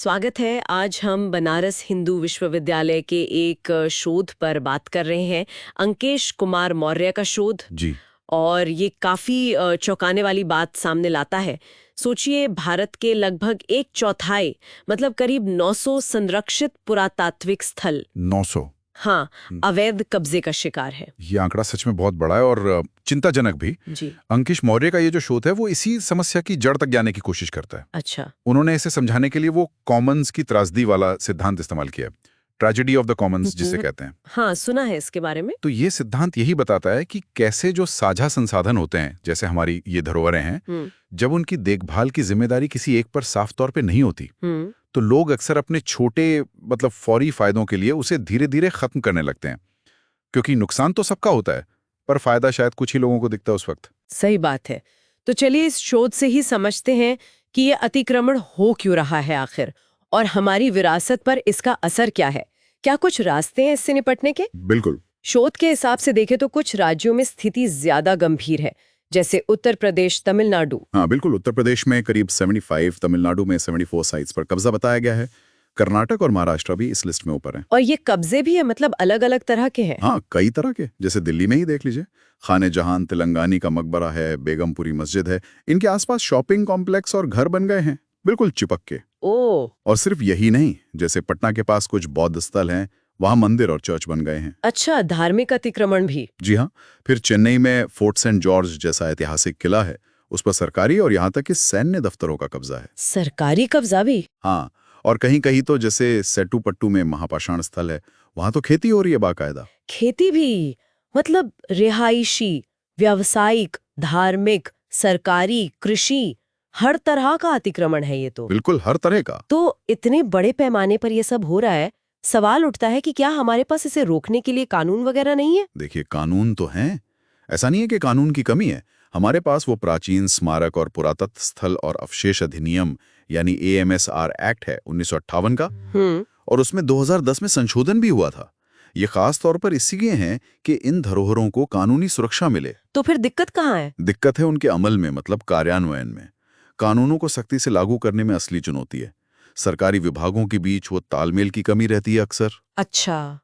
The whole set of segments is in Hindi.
स्वागत है। आज हम बनारस हिंदू विश्वविद्यालय के एक शोध पर बात कर रहे हैं, अंकेश कुमार मौर्य का शोध। जी। और ये काफी चौंकाने वाली बात सामने लाता है। सोचिए, भारत के लगभग एक चौथाई मतलब करीब 900 संरक्षित पुरातात्विक स्थल 900। हाँ, अवैध कब्जे का शिकार है। ये आंकड़ा सच में बहुत बड़ा है और चिंताजनक भी। जी। अंकेश मौर्य का ये जो शोध है वो इसी समस्या की जड़ तक जाने की कोशिश करता है। अच्छा। उन्होंने इसे समझाने के लिए वो कॉमन्स की त्रासदी वाला सिद्धांत इस्तेमाल किया, ट्रेजेडी ऑफ द कॉमन्स जिसे कहते हैं। हाँ, सुना है इसके बारे में। तो ये सिद्धांत यही बताता है कि कैसे जो साझा संसाधन होते हैं, जैसे हमारी ये धरोहरें हैं, जब उनकी देखभाल की जिम्मेदारी किसी एक पर साफ तौर पे नहीं होती, तो लोग अक्सर अपने छोटे मतलब फौरी फायदों के लिए उसे धीरे धीरे खत्म करने लगते हैं, क्योंकि नुकसान तो सबका होता है पर फायदा शायद कुछ ही लोगों को दिखता है उस वक्त। सही बात है। तो चलिए इस शोध से ही समझते हैं कि ये अतिक्रमण हो क्यों रहा है आखिर, और हमारी विरासत पर इसका असर क्या है। क्या कुछ रास्ते हैं इससे निपटने के? बिल्कुल। शोध के हिसाब से देखें तो कुछ राज्यों में स्थिति ज्यादा गंभीर है, जैसे उत्तर प्रदेश, तमिलनाडु। हाँ बिल्कुल, उत्तर प्रदेश में करीब 75, तमिलनाडु में 74 साइट्स पर कब्जा बताया गया है। कर्नाटक और महाराष्ट्र भी इस लिस्ट में ऊपर हैं। और ये कब्जे भी है, मतलब अलग अलग तरह के हैं। हाँ, कई तरह के, जैसे दिल्ली में ही देख लीजिए, खाने जहान तेलंगानी का मकबरा है, बेगमपुरी मस्जिद है, इनके आसपास शॉपिंग कॉम्प्लेक्स और घर बन गए हैं बिल्कुल चिपक के। ओ। और सिर्फ यही नहीं, जैसे पटना के पास कुछ बौद्ध स्थल हैं, वहां मंदिर और चर्च बन गए हैं। अच्छा, धार्मिक अतिक्रमण भी। जी हाँ। फिर चेन्नई में फोर्ट सेंट जॉर्ज जैसा ऐतिहासिक किला है, उस पर सरकारी और यहाँ तक कि सैन्य दफ्तरों का कब्जा है। सरकारी कब्जा भी? हाँ, और कहीं कहीं तो जैसे सेटुपट्टू में महापाषाण स्थल है, वहां तो खेती हो रही है बाकायदा। खेती भी? मतलब रिहायशी, व्यावसायिक, धार्मिक, सरकारी, कृषि, हर तरह का अतिक्रमण है ये तो। बिल्कुल हर तरह का। तो इतने बड़े पैमाने पर ये सब हो रहा है, सवाल उठता है कि क्या हमारे पास इसे रोकने के लिए कानून वगैरह नहीं है? देखिए, कानून तो हैं, ऐसा नहीं है कि कानून की कमी है। हमारे पास वो प्राचीन स्मारक और पुरातत्व स्थल और अवशेष अधिनियम यानी AMSR एक्ट है 1958 का, और उसमें 2010 में संशोधन भी हुआ था। ये खास तौर पर इसलिए हैं कि इन धरोहरों को कानूनी सुरक्षा मिले। तो फिर दिक्कत कहाँ है? दिक्कत है उनके अमल में, मतलब कार्यान्वयन में। कानूनों को सख्ती से लागू करने में असली चुनौती है। सरकारी विभागों के बीच वो तालमेल की कमी रहती है अक्सर। अच्छा,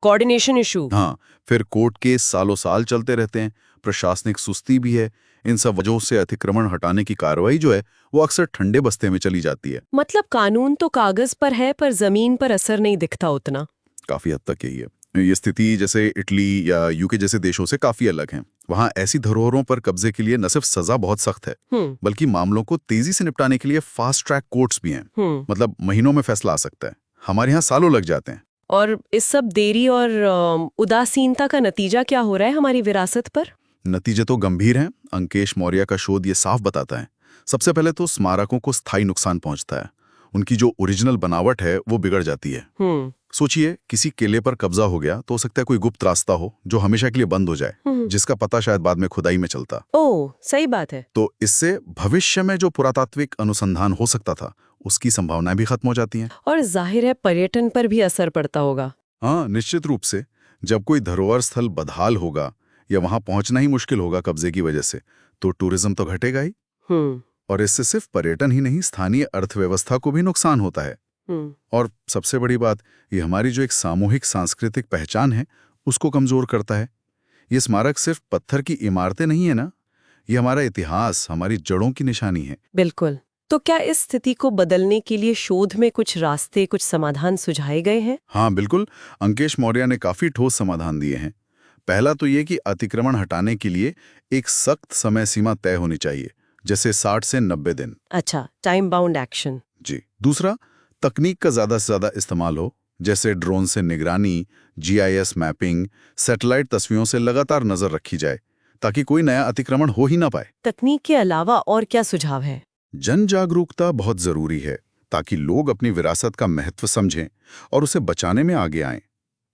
कोऑर्डिनेशन इशू। हाँ, फिर कोर्ट केस सालों साल चलते रहते हैं, प्रशासनिक सुस्ती भी है। इन सब वजहों से अतिक्रमण हटाने की कार्रवाई जो है वो अक्सर ठंडे बस्ते में चली जाती है। मतलब कानून तो कागज पर है पर जमीन पर असर नहीं दिखता उतना। काफी हद तक यही है। ये स्थिति जैसे इटली या यूके जैसे देशों से काफी अलग है। वहाँ ऐसी धरोहरों पर कब्जे के लिए न सिर्फ सजा बहुत सख्त है, बल्कि मामलों को तेजी से निपटाने के लिए फास्ट ट्रैक कोर्ट्स भी हैं। मतलब महीनों में फैसला आ सकता है। हमारे यहाँ सालों लग जाते हैं। और इस सब देरी और उदासीनता का नतीजा क्या हो रहा है हमारी विरासत पर? नतीजे तो गंभीर हैं। अंकेश मौर्य का शोध ये साफ बताता है। सबसे पहले तो स्मारकों को स्थायी नुकसान पहुंचता है। उनकी जो ओरिजिनल बनावट है वो बिगड़ जाती है। सोचिए, किसी किले पर कब्जा हो गया तो हो सकता है कोई गुप्त रास्ता हो जो हमेशा के लिए बंद हो जाए, जिसका पता शायद बाद में खुदाई में चलता। ओह, सही बात है। तो इससे भविष्य में जो पुरातात्विक अनुसंधान हो सकता था उसकी संभावनाएं भी खत्म हो जाती हैं। और जाहिर है पर्यटन पर भी असर पड़ता होगा। हाँ, निश्चित रूप से। जब कोई धरोहर स्थल बदहाल होगा या वहां पहुंचना ही मुश्किल होगा कब्जे की वजह से, तो टूरिज्म तो घटेगा ही। और इससे सिर्फ पर्यटन ही नहीं, स्थानीय अर्थव्यवस्था को भी नुकसान होता है। और सबसे बड़ी बात, ये हमारी जो एक सामूहिक सांस्कृतिक पहचान है उसको कमजोर करता है। ये स्मारक सिर्फ पत्थर की इमारतें नहीं है ना, ये हमारा इतिहास, हमारी जड़ों की निशानी है। बिल्कुल। तो क्या इस स्थिति को बदलने के लिए शोध में कुछ रास्ते, कुछ समाधान सुझाए गए हैं? हाँ बिल्कुल, अंकेश मौर्य ने काफी ठोस समाधान दिए हैं। पहला तो ये कि अतिक्रमण हटाने के लिए एक सख्त समय सीमा तय होनी चाहिए, जैसे 60 से 90 दिन। अच्छा, टाइम बाउंड एक्शन। जी। दूसरा, तकनीक का ज्यादा से ज्यादा इस्तेमाल हो, जैसे ड्रोन से निगरानी, GIS मैपिंग, सैटेलाइट तस्वीरों से लगातार नजर रखी जाए, ताकि कोई नया अतिक्रमण हो ही ना पाए। तकनीक के अलावा और क्या सुझाव है? जन जागरूकता बहुत जरूरी है, ताकि लोग अपनी विरासत का महत्व समझें और उसे बचाने में आगे आएं।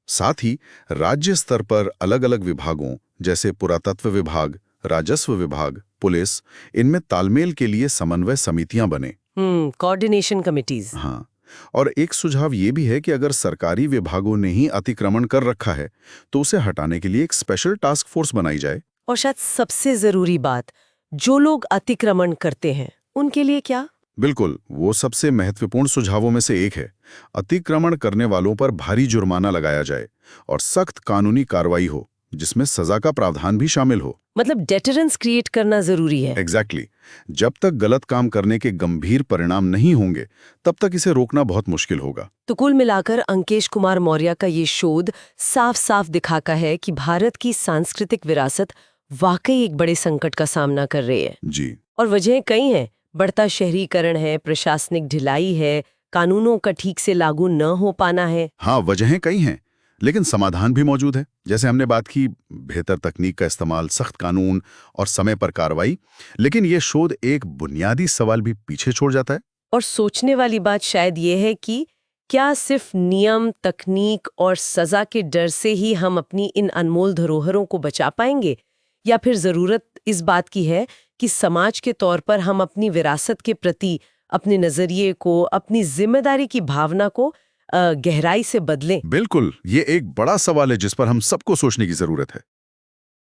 साथ ही राज्य स्तर पर अलग अलग विभागों जैसे पुरातत्व विभाग, राजस्व विभाग, पुलिस, इनमें तालमेल के लिए समन्वय समितियां बने। Coordination committees. हाँ, और एक सुझाव ये भी है कि अगर सरकारी विभागों ने ही अतिक्रमण कर रखा है तो उसे हटाने के लिए एक स्पेशल टास्क फोर्स बनाई जाए। और शायद सबसे जरूरी बात, जो लोग अतिक्रमण करते हैं उनके लिए क्या? बिल्कुल, वो सबसे महत्वपूर्ण सुझावों में से एक है। अतिक्रमण करने वालों पर भारी जुर्माना लगाया जाए और सख्त कानूनी कार्रवाई हो, जिसमें सजा का प्रावधान भी शामिल हो। मतलब डेटरेंस क्रिएट करना जरूरी है। एग्जैक्टली जब तक गलत काम करने के गंभीर परिणाम नहीं होंगे, तब तक इसे रोकना बहुत मुश्किल होगा। तो कुल मिलाकर अंकेश कुमार मौर्य का ये शोध साफ साफ दिखाता है कि भारत की सांस्कृतिक विरासत वाकई एक बड़े संकट का सामना कर रही है। जी। और वजहें कई हैं। बढ़ता शहरीकरण है, प्रशासनिक ढिलाई है, कानूनों का ठीक से लागू न हो पाना है। हाँ, वजहें कई हैं, लेकिन समाधान भी मौजूद है। जैसे हमने बात की, बेहतर तकनीक का इस्तेमाल, सख्त कानून और समय पर कार्रवाई। लेकिन ये शोध एक बुनियादी सवाल भी पीछे छोड़ जाता है। और सोचने वाली बात शायद ये है कि क्या सिर्फ नियम, तकनीक और सजा के डर से ही हम अपनी इन अनमोल धरोहरों को बचा पाएंगे, या फिर जरूरत इस बात की है कि समाज के तौर पर हम अपनी विरासत के प्रति अपने नजरिए को, अपनी जिम्मेदारी की भावना को गहराई से बदलें। बिल्कुल, ये एक बड़ा सवाल है जिस पर हम सबको सोचने की जरूरत है।